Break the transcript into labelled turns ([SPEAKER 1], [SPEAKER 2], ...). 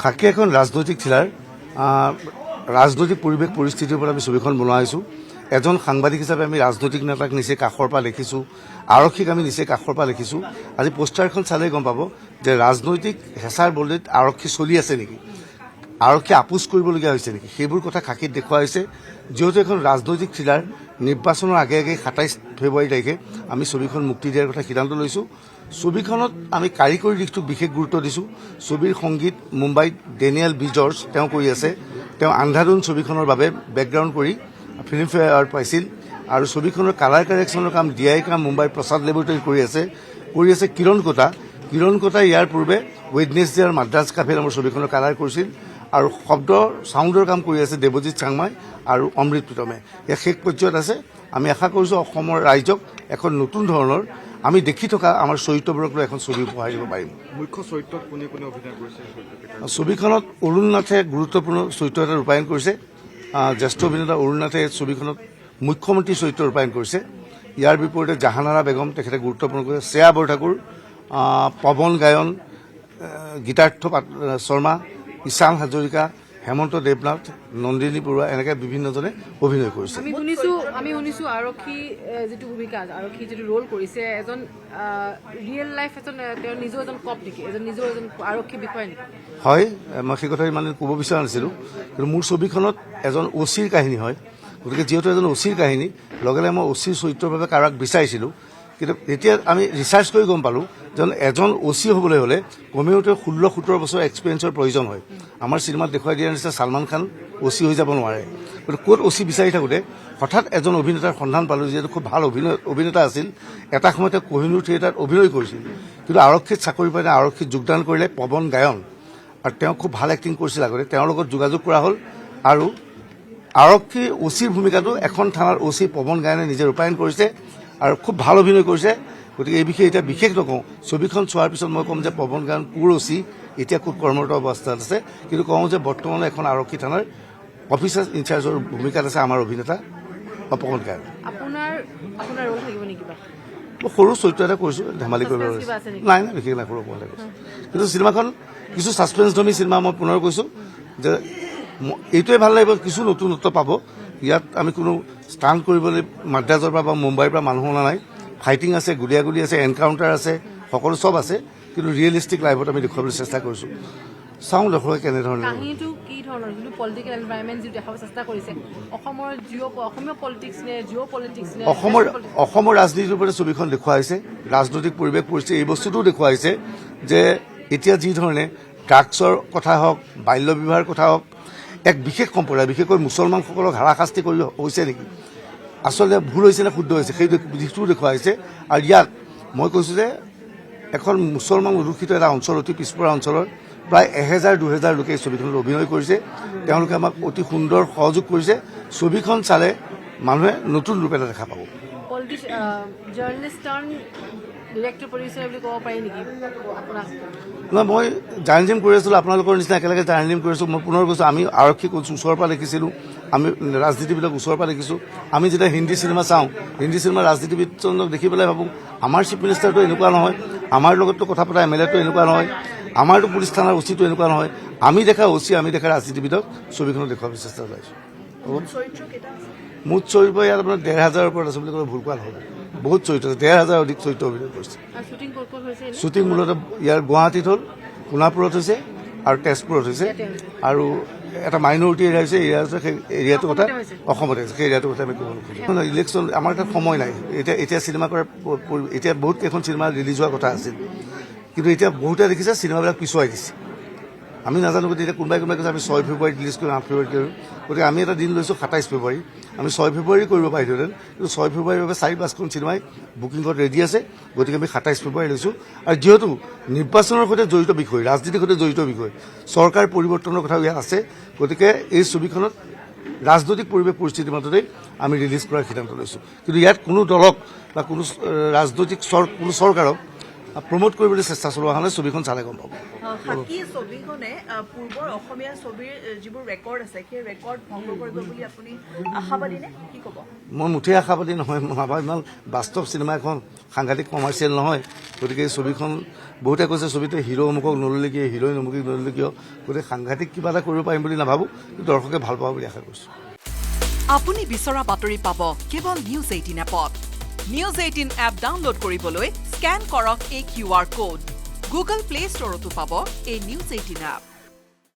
[SPEAKER 1] খাকী এখন ৰাজনৈতিক থ্ৰিলাৰ ৰাজনৈতিক পৰিৱেশ পৰিস্থিতিৰ ওপৰত আমি ছবিখন বনোৱা হৈছোঁ। এজন সাংবাদিক হিচাপে আমি ৰাজনৈতিক নেতাক নিচেই কাষৰ পৰা দেখিছোঁ, আৰক্ষীক আমি নিচেই কাষৰ পৰা দেখিছোঁ। আজি পোষ্টাৰখন চালেই গম পাব যে ৰাজনৈতিক হেঁচাৰ বলীত আৰক্ষী চলি আছে নেকি, আৰক্ষী আপোচ কৰিবলগীয়া হৈছে নেকি, সেইবোৰ কথা খাকীত দেখুওৱা হৈছে। যিহেতু এখন ৰাজনৈতিক থ্ৰিলাৰ, নিৰ্বাচনৰ আগে আগে ২৭ ফেব্ৰুৱাৰী তাৰিখে আমি ছবিখন মুক্তি দিয়াৰ কথা সিদ্ধান্ত লৈছোঁ। ছবিখনত আমি কাৰিকৰী দিশটোক বিশেষ গুৰুত্ব দিছোঁ। ছবিৰ সংগীত মুম্বাইত ডেনিয়েল বি জৰ্জ তেওঁ কৰি আছে। তেওঁ আন্ধাধুন ছবিখনৰ বাবে বেকগ্ৰাউণ্ড কৰি ফিল্মফেয়াৰ এৱাৰ্ড পাইছিল। আৰু ছবিখনৰ কালাৰ কাৰেকশ্যনৰ কাম DI কাম মুম্বাইৰ প্ৰসাদ লেবৰেটৰী কৰি আছে কিৰণ কোটা। কিৰণ কোটাই ইয়াৰ পূৰ্বে ৱেডনেছডে আৰু মাদ্ৰাজ কাফে নামৰ ছবিখনৰ কালাৰ কৰিছিল। আৰু চাউণ্ডৰ কাম কৰি আছে দেৱজিৎ চাংমাই আৰু অমৃত প্ৰীতমে। ইয়াৰ শেষ পৰ্যায়ত আছে। আমি আশা কৰিছোঁ অসমৰ ৰাইজক এখন নতুন ধৰণৰ আমি দেখি থকা আমাৰ চৰিত্ৰবোৰক লৈ এখন ছবি উপহাৰ দিব পাৰিম।
[SPEAKER 2] মুখ্য চৰিত্ৰত কোনে কোনে অভিনয় কৰিছে?
[SPEAKER 1] ছবিখনত অৰুণ নাথে গুৰুত্বপূৰ্ণ চৰিত্ৰ এটা ৰূপায়ণ কৰিছে। জ্যেষ্ঠ অভিনেতা অৰুণ নাথে ছবিখনত মুখ্যমন্ত্ৰী চৰিত্ৰ ৰূপায়ণ কৰিছে। ইয়াৰ বিপৰীতে জাহানাৰা বেগম তেখেতে গুৰুত্বপূৰ্ণ কৰিছে। শ্ৰেয়া বৰঠাকুৰ, পৱন গায়ন, গীতাৰ্থ শৰ্মা, ঈশান হাজৰিকা, হেমন্ত দেৱনাথ, নন্দিনী বৰুৱা এনেকৈ বিভিন্নজনে অভিনয় কৰিছে।
[SPEAKER 3] আমি শুনিছোঁ আৰক্ষী যিটো ভূমিকা, আৰক্ষী যিটো ৰোল কৰিছে, এজন ৰিয়েল লাইফ তেওঁ নিজেও এজন কপ নেকি, নিজেও এজন আৰক্ষী বিষয়া নেকি?
[SPEAKER 1] হয়, মই সেই কথা ইমান ক'ব বিচৰা নাছিলোঁ, কিন্তু মোৰ ছবিখনত এজন OCৰ কাহিনী হয়। গতিকে যিহেতু এজন OCৰ কাহিনী, লগে লগে মই OCৰ চৰিত্ৰৰ বাবে কাৰোবাক বিচাৰিছিলোঁ। কিন্তু এতিয়া আমি ৰিচাৰ্চ কৰি গম পালোঁ যে এজন OC হ'বলৈ হ'লে কমেও 16-17 বছৰ এক্সপিৰিয়েঞ্চৰ প্ৰয়োজন হয়। আমাৰ চিনেমাত দেখুৱাই দিয়াৰ নিচিনা ছালমান খান OC হৈ যাব নোৱাৰে। গতিকে ক'ত OC বিচাৰি থাকোঁতে হঠাৎ এজন অভিনেতাৰ সন্ধান পালোঁ, যিহেতু খুব ভাল অভিনেতা আছিল। এটা সময়তে কোহিনুৰ থিয়েটাৰত অভিনয় কৰিছিল, কিন্তু আৰক্ষীত চাকৰি পাই আৰক্ষীত যোগদান কৰিলে পৱন গায়ন। আৰু তেওঁ খুব ভাল এক্টিং কৰিছিল আগতে। তেওঁৰ লগত যোগাযোগ কৰা হ'ল আৰু আৰক্ষী OCৰ ভূমিকাটো এখন থানাৰ OC পৱন গায়নে নিজে ৰূপায়ণ কৰিছে আৰু খুব ভাল অভিনয় কৰিছে। গতিকে এই বিষয়ে এতিয়া বিশেষ নকওঁ। ছবিখন চোৱাৰ পিছত মই ক'ম যে পৱন গায়ন কোৰ OC এতিয়া খুব কৰ্মৰত অৱস্থাত আছে, কিন্তু কওঁ যে বৰ্তমানে এখন আৰক্ষী থানাৰ অফিচাৰ ইনচাৰ্জৰ ভূমিকাত আছে আমাৰ অভিনেতা পৱন গায়ন।
[SPEAKER 3] আপোনাৰ ৰোল থাকিব নেকি?
[SPEAKER 1] মই সৰু চৰিত্ৰ এটা কৰিছোঁ, ধেমালি কৰিব নাই বিশেষ নাই, সৰু অকণমান কৰিছোঁ। কিন্তু চিনেমাখন কিছু ছাছপেন্সধৰ্মী চিনেমা। মই পুনৰ কৈছোঁ যে এইটোৱে ভাল লাগিব, কিছু নতুনত্ব পাব। ইয়াত আমি কোনো ষ্টাণ্ট কৰিবলৈ মাদ্ৰাজৰ পৰা বা মুম্বাইৰ পৰা মানুহ অনা নাই। ফাইটিং আছে, গুলীয়াগুলি আছে, এনকাউণ্টাৰ আছে, সকলো চব আছে, কিন্তু ৰিয়েলিষ্টিক লাইফত আমি দেখুৱাবলৈ চেষ্টা কৰিছোঁ। চাওঁ দৰ্শকে কেনেধৰণে।
[SPEAKER 3] কাহিনীটো কি ধৰণৰ, যিটো পলিটিকেল এনভাইৰনমেণ্ট যিটো দেখাব চেষ্টা কৰিছে, অসমীয়া পলিটিক্স নে জিঅ' পলিটিক্স নে
[SPEAKER 1] অসমৰ ৰাজনীতিৰ ওপৰত ছবিখন দেখুওৱা হৈছে। ৰাজনৈতিক পৰিৱেশ পৰিস্থিতি এই বস্তুটোও দেখুওৱা হৈছে যে এতিয়া যি ধৰণে ড্ৰাগছৰ কথা হওক, বাল্য বিবাহৰ কথা হওক, এক বিশেষ সম্প্ৰদায় বিশেষকৈ মুছলমানসকলক হাৰাশাস্তি কৰি হৈছে নেকি, আচলতে ভুল হৈছে নে শুদ্ধ হৈছে, সেই দিশটোও দেখুওৱা হৈছে। আৰু ইয়াত মই কৈছোঁ যে এখন মুছলমান অধ্যুষিত এটা অঞ্চল, অতি পিছপৰা অঞ্চলৰ প্ৰায় 1000-2000 লোকে এই ছবিখনত অভিনয় কৰিছে। তেওঁলোকে আমাক অতি সুন্দৰ সহযোগ কৰিছে। ছবিখন চালে মানুহে নতুন ৰূপ এটা দেখা পাব। নহয়, মই জাৰ্নেলিজম কৰি আছিলোঁ, আপোনালোকৰ নিচিনা একেলগে জাৰ্নেলিজম কৰি আছোঁ। মই পুনৰ কৈছোঁ, আমি আৰক্ষী কৈছোঁ ওচৰৰ পৰা দেখিছিলোঁ, আমি ৰাজনীতিবিদক ওচৰৰ পৰা দেখিছোঁ। আমি যেতিয়া হিন্দী চিনেমা চাওঁ, হিন্দী চিনেমা ৰাজনীতিবিদজনক দেখি পেলাই ভাবোঁ আমাৰ চিফ মিনিষ্টাৰটো এনেকুৱা নহয়, আমাৰ লগততো কথা পতা MLA-টো এনেকুৱা নহয়, আমাৰতো পুলিচ থানাৰ OC-টো এনেকুৱা নহয়। আমি দেখা OC, আমি দেখা ৰাজনীতিবিদক ছবিখনত দেখুৱাবলৈ চেষ্টা চলাইছোঁ। মুঠ চৰিত্ৰ ইয়াত আপোনাৰ 1500-ৰ ওপৰত আছে বুলি ক'লে ভুল কোৱা নহ'ব। বহুত চৰিত্ৰ আছে, 1500 অধিক চৰিত্ৰ অভিনয় কৰিছে। শ্বুটিং মূলতঃ ইয়াৰ গুৱাহাটীত হ'ল, সোণাপুৰত হৈছে আৰু তেজপুৰত হৈছে, আৰু এটা মাইনৰিটি এৰিয়া হৈছে। সেই এৰিয়াটোৰ কথা অসমতে আছে, সেই এৰিয়াটোৰ কথা আমি ক'ব নোখোজোঁ। ইলেকশ্যন আমাৰ তাত সময় নাই। এতিয়া চিনেমা কৰাৰ এতিয়া বহুত কেইখন চিনেমা ৰিলিজ হোৱাৰ কথা আছিল, কিন্তু এতিয়া বহুতে দেখিছে চিনেমাবিলাক পিছুৱাই দিছে। আমি নাজানো, গতিকে এতিয়া কোনোবাই কৈছে আমি 6 ফেব্ৰুৱাৰীত ৰিলিজ কৰিম, 8 ফেব্ৰুৱাৰীত কৰিম। গতিকে আমি এটা দিন লৈছোঁ 27 ফেব্ৰুৱাৰী। আমি 6 ফেব্ৰুৱাৰী কৰিব পাৰিলোহেঁতেন, কিন্তু 6 ফেব্ৰুৱাৰীৰ বাবে 4-5খন চিনেমাই বুকিঙত ৰেডি আছে। গতিকে আমি 27 ফেব্ৰুৱাৰী লৈছোঁ। আৰু যিহেতু নিৰ্বাচনৰ সৈতে জড়িত বিষয়, ৰাজনীতিৰ সৈতে জড়িত বিষয়, চৰকাৰ পৰিৱৰ্তনৰ কথাও ইয়াত আছে, গতিকে এই ছবিখনত ৰাজনৈতিক পৰিৱেশ পৰিস্থিতিৰ মাজতেই আমি ৰিলিজ কৰাৰ সিদ্ধান্ত লৈছোঁ। কিন্তু ইয়াত কোনো দলক বা কোনো ৰাজনৈতিক কোনো চৰকাৰক প্ৰমোট কৰিবলৈ চেষ্টা চলোৱা হ'লে ছবিখন চালে গম পাব।
[SPEAKER 4] হাতী ছবিখনে পূৰ্বৰ অসমীয়া ছবিৰ যিবোৰ ৰেকৰ্ড আছে সেই ৰেকৰ্ড ভংগ কৰিব বুলি আপুনি আশাবাদী নে কি ক'ব?
[SPEAKER 1] মই মুঠেই আশাবাদী নহয়, আমাৰ ইমান বাস্তৱ চিনেমা এখন সাংঘাতিক কমাৰ্চিয়েল নহয়, গতিকে এই ছবিখন বহুতে কৈছে ছবিতে হিৰো অমুকক নল'লে কিয়, হিৰোইন অমুকক নল'লে কিয়, গতিকে সাংঘাতিক কিবা এটা কৰিব পাৰিম বুলি নাভাবোঁ, কিন্তু দৰ্শকে ভাল পাব বুলি আশা কৰিছোঁ।
[SPEAKER 5] আপুনি বিচৰা বাতৰি পাব কেৱল নিউজ 18 এপত। নিউজ 18 এপ ডাউনলোড কৰিবলৈ স্কেন কৰক এই QR কোড। গুগল প্লে ষ্টৰতো পাব এই নিউজ 18 এপ।